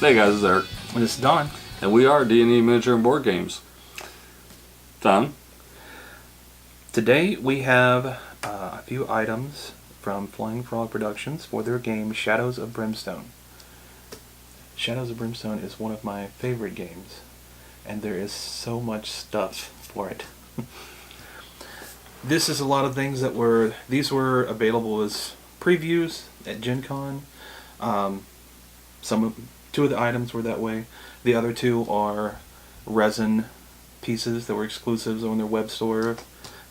Hey guys, it's Eric. And this is Don. And we are D&D Miniature and Board Games. Don? Today we have a few items from Flying Frog Productions for their game Shadows of Brimstone. Shadows of Brimstone is one of my favorite games, and there is so much stuff for it. This is a lot of things that these were available as previews at GenCon. Two of the items were that way. The other two are resin pieces that were exclusives on their web store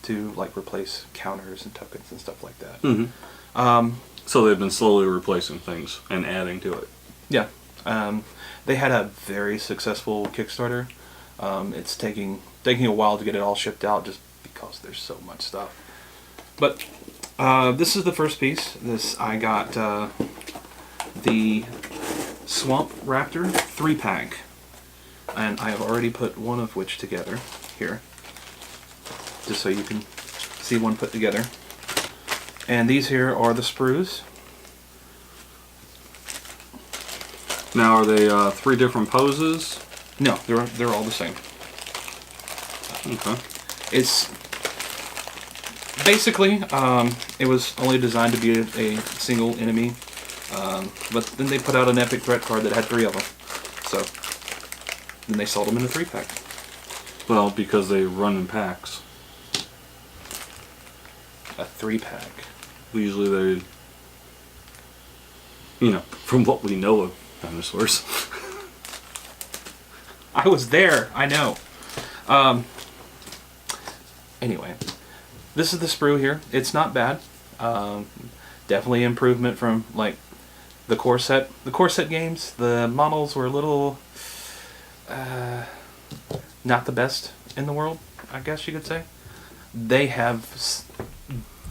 to like replace counters and tokens and stuff like that. Mm-hmm. So they've been slowly replacing things and adding to it. Yeah. They had a very successful Kickstarter. It's taking a while to get it all shipped out just because there's so much stuff. But this is the first piece. I got the Swamp Raptor 3-pack, and I have already put one of which together here, just so you can see one put together. And these here are the sprues. Now, are they 3 different poses? No, they're all the same. Okay. It's basically it was only designed to be a single enemy. But then they put out an epic threat card that had 3 of them. So then they sold them in a 3-pack. Well, because they run in packs. A 3-pack. Usually they, from what we know of dinosaurs. I was there, I know. Anyway, this is the sprue here. It's not bad. Definitely improvement from like the core set. The core set games, the models were a little not the best in the world, I guess you could say. They have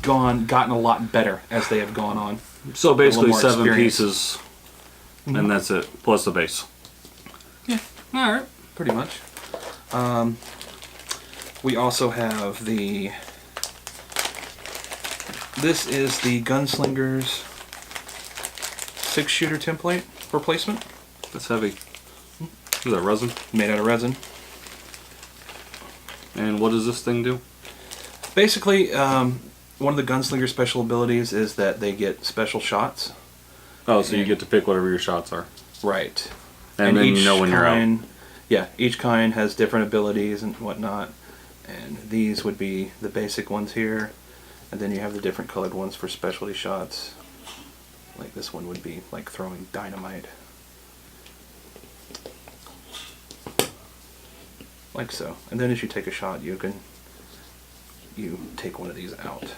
gotten a lot better as they have gone on. So basically 7 experience. pieces, and that's it, plus the base. Yeah, alright, pretty much. We also have this is the Gunslinger's Six-Shooter Template replacement. That's heavy. Is that resin? Made out of resin. And what does this thing do? Basically, one of the Gunslinger special abilities is that they get special shots. Oh, so you get to pick whatever your shots are. Right. And then you know when you're out. Yeah, each kind has different abilities and whatnot. And these would be the basic ones here. And then you have the different colored ones for specialty shots. Like this one would be like throwing dynamite. Like so. And then as you take a shot, you take one of these out.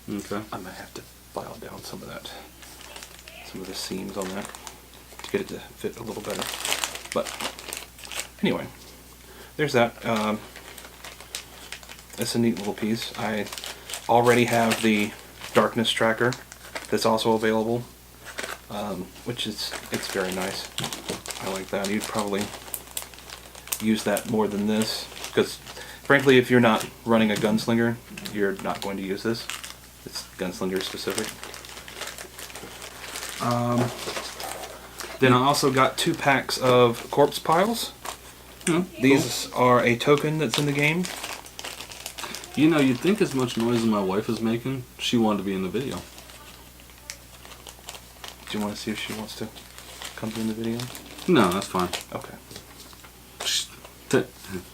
Okay. I might have to file down some of the seams on that to get it to fit a little better. But anyway, there's that. It's a neat little piece. I already have the darkness tracker that's also available, which it's very nice. I like that. You'd probably use that more than this, because frankly, if you're not running a gunslinger, you're not going to use this. It's gunslinger specific. Then I also got 2 packs of corpse piles. These are a token that's in the game. You'd think as much noise as my wife is making, she wanted to be in the video. Do you want to see if she wants to come in the video? No, that's fine. Okay.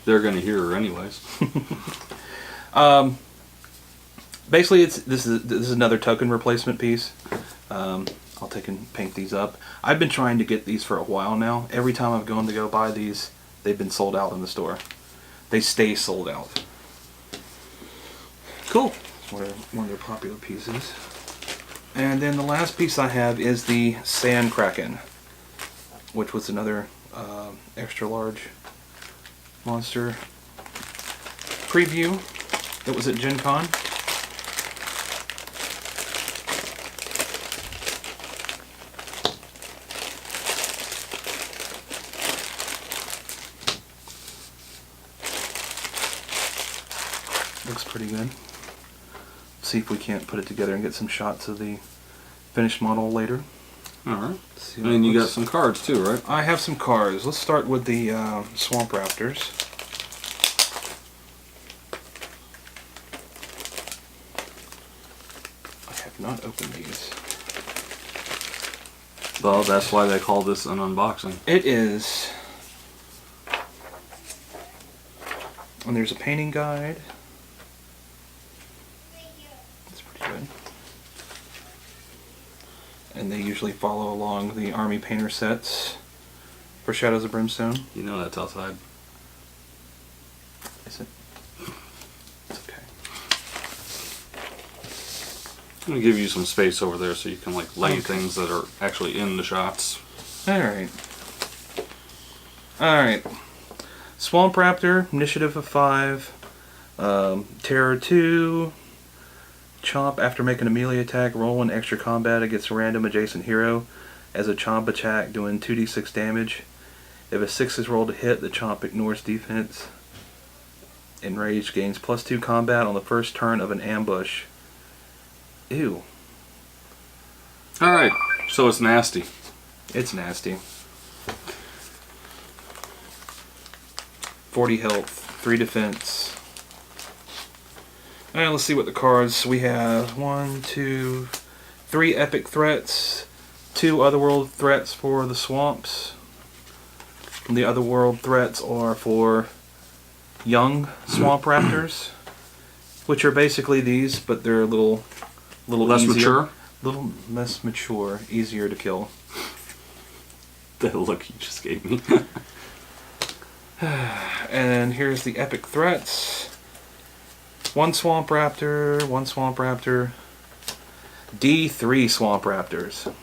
They're going to hear her anyways. Basically, this is another token replacement piece. I'll take and paint these up. I've been trying to get these for a while now. Every time I've gone to go buy these, they've been sold out in the store. They stay sold out. Cool. One of their popular pieces. And then the last piece I have is the Sand Kraken, which was another extra large monster preview that was at GenCon. Looks pretty good. See if we can't put it together and get some shots of the finished model later. Alright. And you got some cards too, right? I have some cards. Let's start with the Swamp Raptors. I have not opened these. Well, that's why they call this an unboxing. It is. And there's a painting guide. That's pretty good. And they usually follow along the Army Painter sets for Shadows of Brimstone. You know that's outside. Is it? It's okay. I'm gonna give you some space over there so you can like lay Okay. things that are actually in the shots. Alright. Alright. Swamp Raptor, initiative of 5. Terror 2. Chomp, after making a melee attack, roll an extra combat against a random adjacent hero as a chomp attack, doing 2d6 damage. If a 6 is rolled to hit, the chomp ignores defense. Enraged gains +2 combat on the first turn of an ambush. Ew. Alright, so it's nasty. It's nasty. 40 health, 3 defense. Alright, let's see what the cards we have. 1, 2, 3 epic threats, 2 otherworld threats for the swamps. And the otherworld threats are for young swamp raptors, which are basically these, but they're a little Less easier, mature? little less mature, easier to kill. The look you just gave me. And here's the epic threats. 1 Swamp Raptor, 1 Swamp Raptor, D3 Swamp Raptors.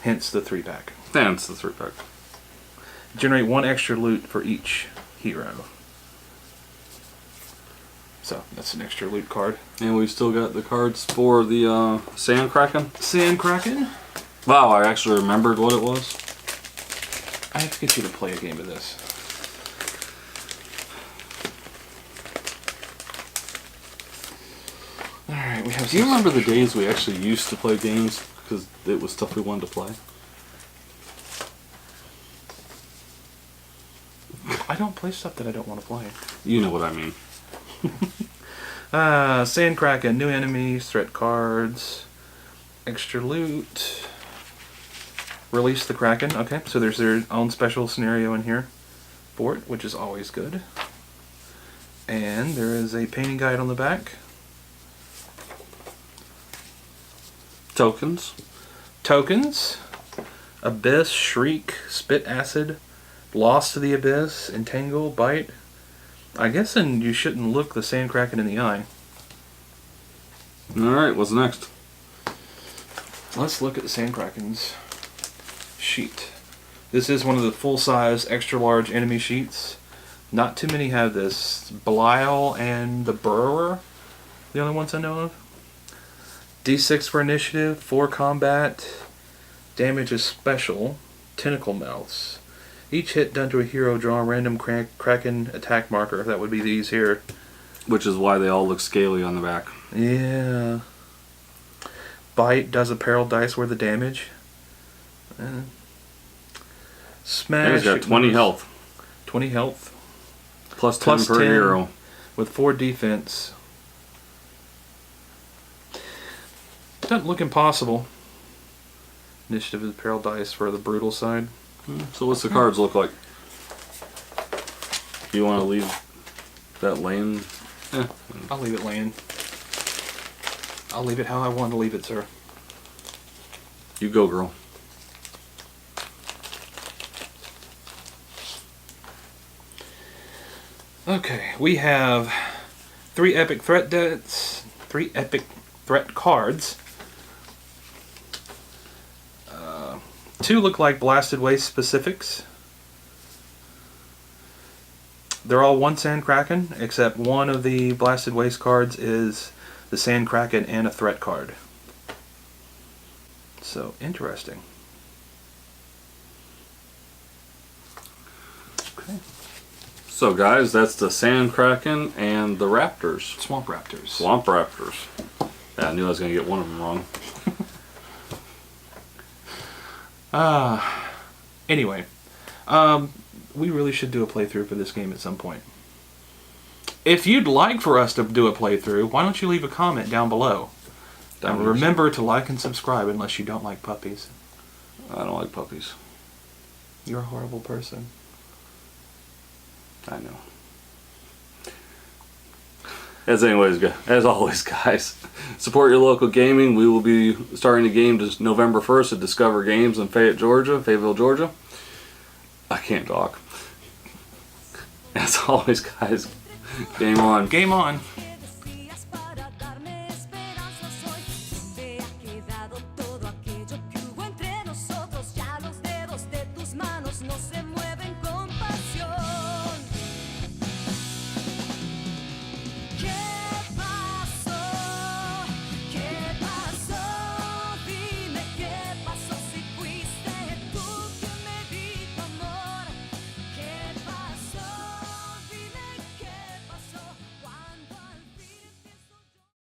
Hence the 3-pack. And it's the 3-pack. Generate 1 extra loot for each hero. So, that's an extra loot card. And we've still got the cards for the Sand Kraken. Sand Kraken. Wow, I actually remembered what it was. I have to get you to play a game of this. Alright, we have Do you remember the days we actually used to play games because it was stuff we wanted to play? I don't play stuff that I don't want to play. You know what I mean. Sand Kraken, new enemies, threat cards, extra loot. Release the Kraken. Okay, so there's their own special scenario in here for it, which is always good. And there is a painting guide on the back. Tokens. Tokens. Abyss, Shriek, Spit Acid, Lost to the Abyss, Entangle, Bite. I guess and you shouldn't look the Sand Kraken in the eye. Alright, what's next? Let's look at the Sand Kraken's sheet. This is one of the full-size, extra-large enemy sheets. Not too many have this. Belial and the Burrower, the only ones I know of. D6 for initiative, 4 combat, damage is special, tentacle mouths. Each hit done to a hero, draw a random Kraken attack marker. That would be these here. Which is why they all look scaly on the back. Yeah. Bite does a peril dice worth of damage. Smash. He's got 20 health. 20 health. Plus 10 Plus per 10 hero. with 4 defense. Doesn't look impossible. Initiative is peril dice for the brutal side. So what's the cards look like? You want to leave that laying? I'll leave it laying. I'll leave it how I want to leave it, sir. You go, girl. Okay, we have 3 epic threat debts, 3 epic threat cards. 2 look like Blasted Waste specifics. They're all 1 Sand Kraken, except one of the Blasted Waste cards is the Sand Kraken and a threat card. So, interesting. Okay. So guys, that's the Sand Kraken and the Raptors. Swamp Raptors. Swamp Raptors. Yeah, I knew I was going to get one of them wrong. Anyway, we really should do a playthrough for this game at some point. If you'd like for us to do a playthrough, why don't you leave a comment down below? And remember to like and subscribe unless you don't like puppies. I don't like puppies. You're a horrible person. I know. As always, guys, support your local gaming. We will be starting the game just November 1st at Discover Games in Fayetteville, Georgia. I can't talk. As always, guys, game on. Game on. No se mueven con